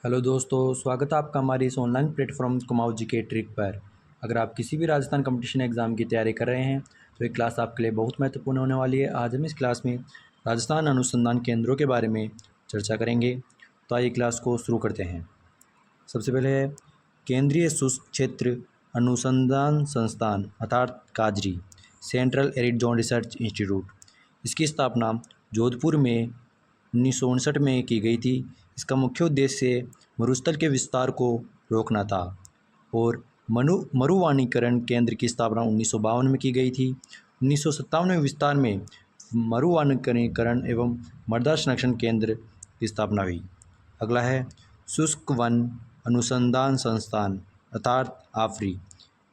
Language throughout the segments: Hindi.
हेलो दोस्तों, स्वागत है आपका हमारी इस online platform Kumaon GK trick पर। अगर आप किसी भी राजस्थान कंपटीशन एग्ज़ाम की तैयारी कर रहे हैं तो ये क्लास आपके लिए बहुत महत्वपूर्ण होने वाली है। आज हम इस क्लास में राजस्थान अनुसंधान केंद्रों के बारे में चर्चा करेंगे। तो आइए क्लास को शुरू करते हैं। सबसे पहले है केंद्रीय शुष्क क्षेत्र अनुसंधान संस्थान अर्थात काजरी, Central Arid Zone Research Institute. इसकी स्थापना जोधपुर में 1959 में की गई थी। इसका मुख्य उद्देश्य मरुस्थल के विस्तार को रोकना था और मरुवाणीकरण केंद्र की स्थापना 1952 में की गई थी। 1957 में विस्तार में मरुवाणीकरण एवं मृदा संरक्षण केंद्र की स्थापना हुई। अगला है शुष्क वन अनुसंधान संस्थान अर्थात आफरी,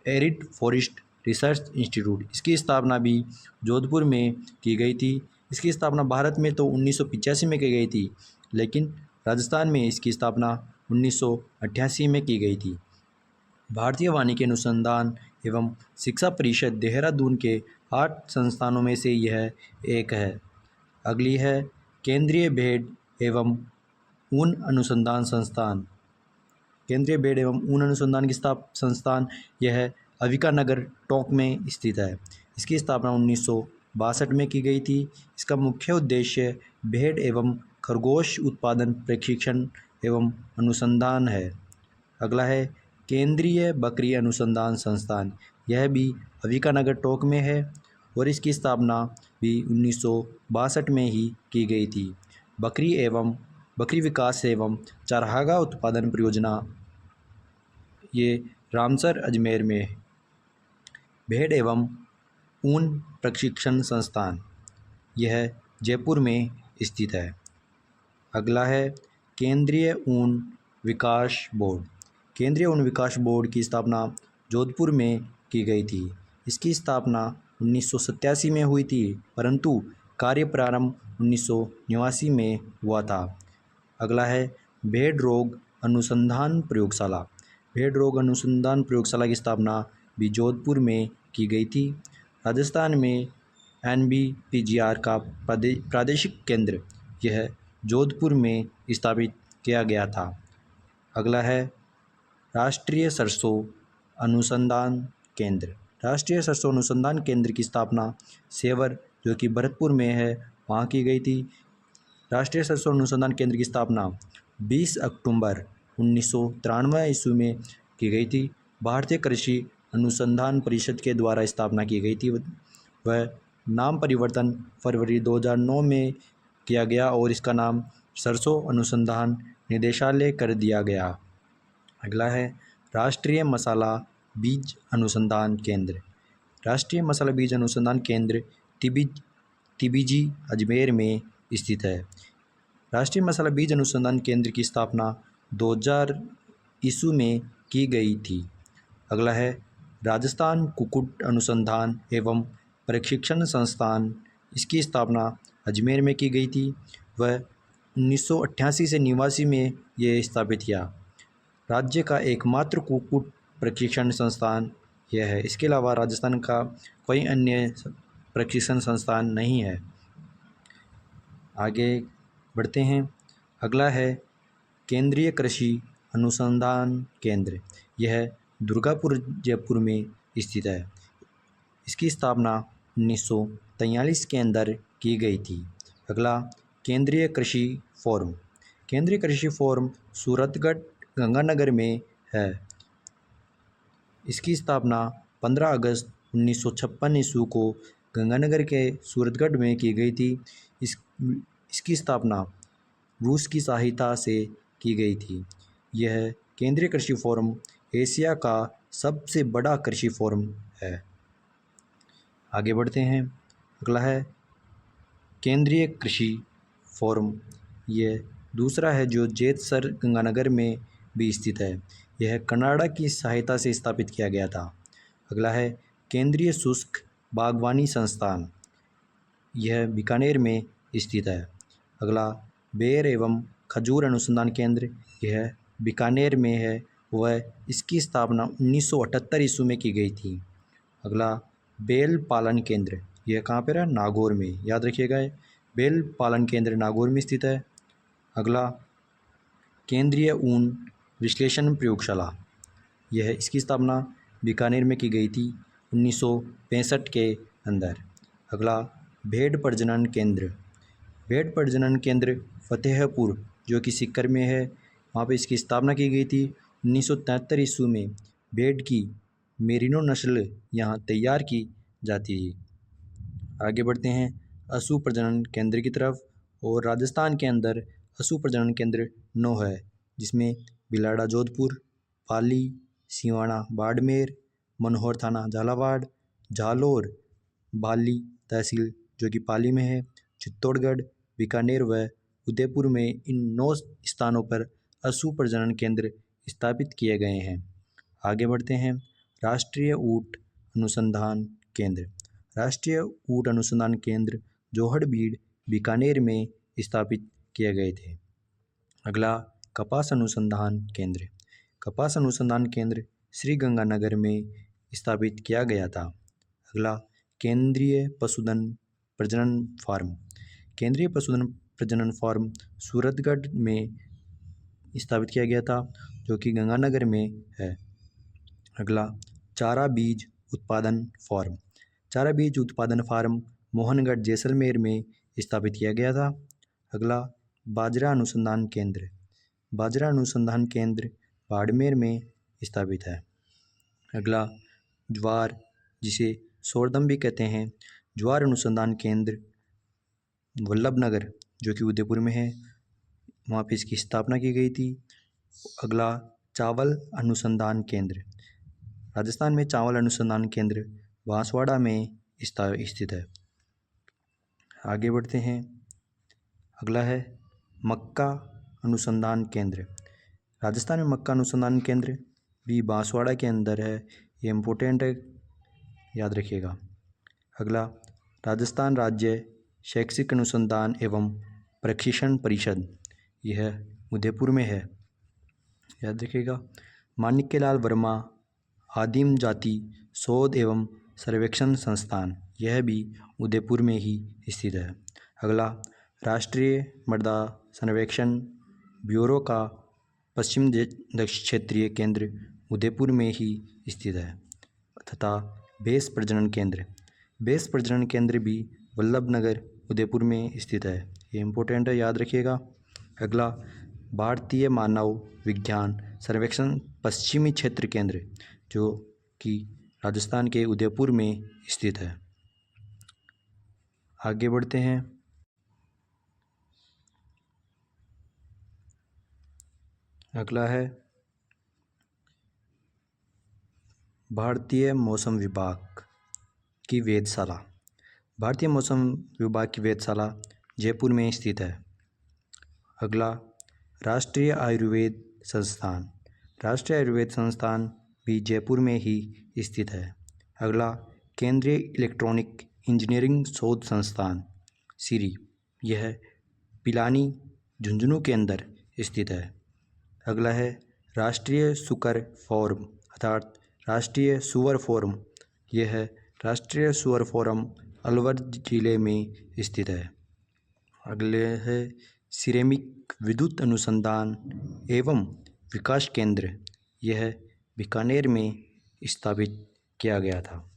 एरिड फॉरेस्ट रिसर्च इंस्टीट्यूट। इसकी स्थापना भी जोधपुर में की गई थी। इसकी स्थापना भारत में तो 1985 में की गई थी, लेकिन राजस्थान में इसकी स्थापना 1988 में की गई थी। भारतीय वानिकी अनुसंधान एवं शिक्षा परिषद देहरादून के 8 संस्थानों में से यह एक है। अगली है केंद्रीय भेड़ एवं ऊन अनुसंधान संस्थान। केंद्रीय भेड़ एवं ऊन अनुसंधान की संस्थान यह अविका नगर टोंक में स्थित है। इसकी स्थापना 1962 में की गई थी। इसका मुख्य उद्देश्य भेड़ एवं खरगोश उत्पादन प्रशिक्षण एवं अनुसंधान है। अगला है केंद्रीय बकरी अनुसंधान संस्थान। यह भी अविका नगर टोंक में है और इसकी स्थापना भी 1962 में ही की गई थी। बकरी विकास एवं चारागाह उत्पादन परियोजना ये रामसर अजमेर में। भेड़ एवं ऊन प्रशिक्षण संस्थान यह जयपुर में स्थित है। अगला है केंद्रीय ऊन विकास बोर्ड। केंद्रीय ऊन विकास बोर्ड की स्थापना जोधपुर में की गई थी। इसकी स्थापना 1987 में हुई थी, परंतु कार्य प्रारंभ 1989 में हुआ था। अगला है भेड़ रोग अनुसंधान प्रयोगशाला। भेड़ रोग अनुसंधान प्रयोगशाला की स्थापना भी जोधपुर में की गई थी। राजस्थान में NBPGR का प्रादेशिक केंद्र यह जोधपुर में स्थापित किया गया था। अगला है राष्ट्रीय सरसों अनुसंधान केंद्र। राष्ट्रीय सरसों अनुसंधान केंद्र की स्थापना सेवर, जो कि भरतपुर में है, वहाँ की गई थी। राष्ट्रीय सरसों अनुसंधान केंद्र की स्थापना 20 अक्टूबर 1993 ईस्वी में की गई थी। भारतीय कृषि अनुसंधान परिषद के द्वारा स्थापना की गई थी। वह नाम परिवर्तन फरवरी 2009 में किया गया और इसका नाम सरसों अनुसंधान निदेशालय कर दिया गया। अगला है राष्ट्रीय मसाला बीज अनुसंधान केंद्र। राष्ट्रीय मसाला बीज अनुसंधान केंद्र तिबिजी अजमेर में स्थित है। राष्ट्रीय मसाला बीज अनुसंधान केंद्र की स्थापना 2000 ईस्वी में की गई थी। अगला है राजस्थान कुक्कुट अनुसंधान एवं प्रशिक्षण संस्थान। इसकी स्थापना अजमेर में की गई थी। वह 1988 से 89 में ये स्थापित किया। राज्य का एकमात्र कुक्कुट प्रशिक्षण संस्थान यह है। इसके अलावा राजस्थान का कोई अन्य प्रशिक्षण संस्थान नहीं है। आगे बढ़ते हैं। अगला है केंद्रीय कृषि अनुसंधान केंद्र। यह दुर्गापुर जयपुर में स्थित है। इसकी स्थापना 1943 के अंदर की गई थी। अगला केंद्रीय कृषि फोरम। केंद्रीय कृषि फोरम सूरतगढ़ गंगानगर में है। इसकी स्थापना 15 अगस्त 1956 ईस्वी को गंगानगर के सूरतगढ़ में की गई थी। इसकी स्थापना रूस की सहायता से की गई थी। यह केंद्रीय कृषि फोरम एशिया का सबसे बड़ा कृषि फोरम है। आगे बढ़ते हैं। अगला है केंद्रीय कृषि फोरम। यह दूसरा है जो जेतसर गंगानगर में भी स्थित है। यह कनाडा की सहायता से स्थापित किया गया था। अगला है केंद्रीय शुष्क बागवानी संस्थान। यह बीकानेर में स्थित है। अगला बेर एवं खजूर अनुसंधान केंद्र। यह बीकानेर में है। वह इसकी स्थापना 1978 ईस्वी में की गई थी। अगला बेल पालन केंद्र। यह कहाँ पर है? नागौर में। याद रखिएगा, बेल पालन केंद्र नागौर में स्थित है। अगला केंद्रीय ऊन विश्लेषण प्रयोगशाला, यह इसकी स्थापना बीकानेर में की गई थी 1965 के अंदर। अगला, भेड़ प्रजनन केंद्र। भेड़ प्रजनन केंद्र फतेहपुर जो कि सीकर में है, वहाँ पे इसकी स्थापना की गई थी 1973 ईस्वी में। भेड़ की मेरिनो नस्ल यहाँ तैयार की जाती है। आगे बढ़ते हैं अशु प्रजनन केंद्र की तरफ, और राजस्थान के अंदर अशु प्रजनन केंद्र 9 है, जिसमें बिलाड़ा जोधपुर, पाली, सिवाना बाड़मेर, मनोहर थाना झालावाड़, जालोर, बाली तहसील जो कि पाली में है, चित्तौड़गढ़, बीकानेर व उदयपुर में इन 9 स्थानों पर अशु प्रजनन केंद्र स्थापित किए गए हैं। आगे बढ़ते हैं राष्ट्रीय ऊँट अनुसंधान केंद्र। राष्ट्रीय ऊँट अनुसंधान केंद्र जोहड़बीड़, बीकानेर में स्थापित किए गए थे। अगला, कपास अनुसंधान केंद्र। कपास अनुसंधान केंद्र श्री गंगानगर में स्थापित किया गया था। अगला, केंद्रीय पशुधन प्रजनन फार्म। केंद्रीय पशुधन प्रजनन फार्म सूरतगढ़ में स्थापित किया गया था, जो कि गंगानगर में है। अगला, चारा बीज उत्पादन फार्म। चारा बीज उत्पादन फार्म मोहनगढ़ जैसलमेर में स्थापित किया गया था। अगला, बाजरा अनुसंधान केंद्र। बाजरा अनुसंधान केंद्र बाड़मेर में स्थापित है। अगला, ज्वार जिसे सोरदम भी कहते हैं, ज्वार अनुसंधान केंद्र वल्लभनगर जो कि उदयपुर में है, वहाँ पे इसकी स्थापना की गई थी। अगला, चावल अनुसंधान केंद्र। राजस्थान में चावल अनुसंधान केंद्र बांसवाड़ा में स्थित है। आगे बढ़ते हैं। अगला है मक्का अनुसंधान केंद्र। राजस्थान में मक्का अनुसंधान केंद्र भी बांसवाड़ा के अंदर है, ये इम्पोर्टेंट है, याद रखिएगा। अगला, राजस्थान राज्य शैक्षिक अनुसंधान एवं प्रशिक्षण परिषद, यह उदयपुर में है, याद रखिएगा। माणिक्यलाल वर्मा आदिम जाति शोध एवं सर्वेक्षण संस्थान, यह भी उदयपुर में ही स्थित है। अगला, राष्ट्रीय मृदा सर्वेक्षण ब्यूरो का पश्चिम क्षेत्रीय केंद्र उदयपुर में ही स्थित है। तथा भैंस प्रजनन केंद्र, भैंस प्रजनन केंद्र भी वल्लभनगर उदयपुर में स्थित है, ये इम्पोर्टेंट है, याद रखिएगा। अगला, भारतीय मानव विज्ञान सर्वेक्षण पश्चिमी क्षेत्र केंद्र जो कि राजस्थान के उदयपुर में स्थित है। आगे बढ़ते हैं। अगला है भारतीय मौसम विभाग की वेधशाला। भारतीय मौसम विभाग की वेधशाला जयपुर में स्थित है। अगला, राष्ट्रीय आयुर्वेद संस्थान। राष्ट्रीय आयुर्वेद संस्थान भी जयपुर में ही स्थित है। अगला, केंद्रीय इलेक्ट्रॉनिक इंजीनियरिंग शोध संस्थान सीरी, यह पिलानी झुंझुनू के अंदर स्थित है। अगला है राष्ट्रीय सुकर फोरम अर्थात राष्ट्रीय सुअर फोरम, यह है राष्ट्रीय सुअर फोरम अलवर जिले में स्थित है। अगले है सिरेमिक विद्युत अनुसंधान एवं विकास केंद्र, यह बीकानेर में स्थापित किया गया था।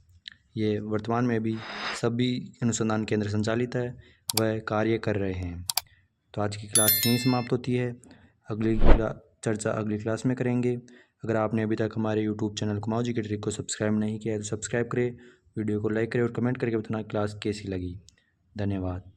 ये वर्तमान में भी सभी अनुसंधान केंद्र संचालित है वह कार्य कर रहे हैं। तो आज की क्लास यहीं समाप्त होती है। अगली चर्चा अगली क्लास में करेंगे। अगर आपने अभी तक हमारे यूट्यूब चैनल कुमाऊं जी के ट्रिक को सब्सक्राइब नहीं किया है तो सब्सक्राइब करें, वीडियो को लाइक करें और कमेंट करके बताना क्लास कैसी लगी। धन्यवाद।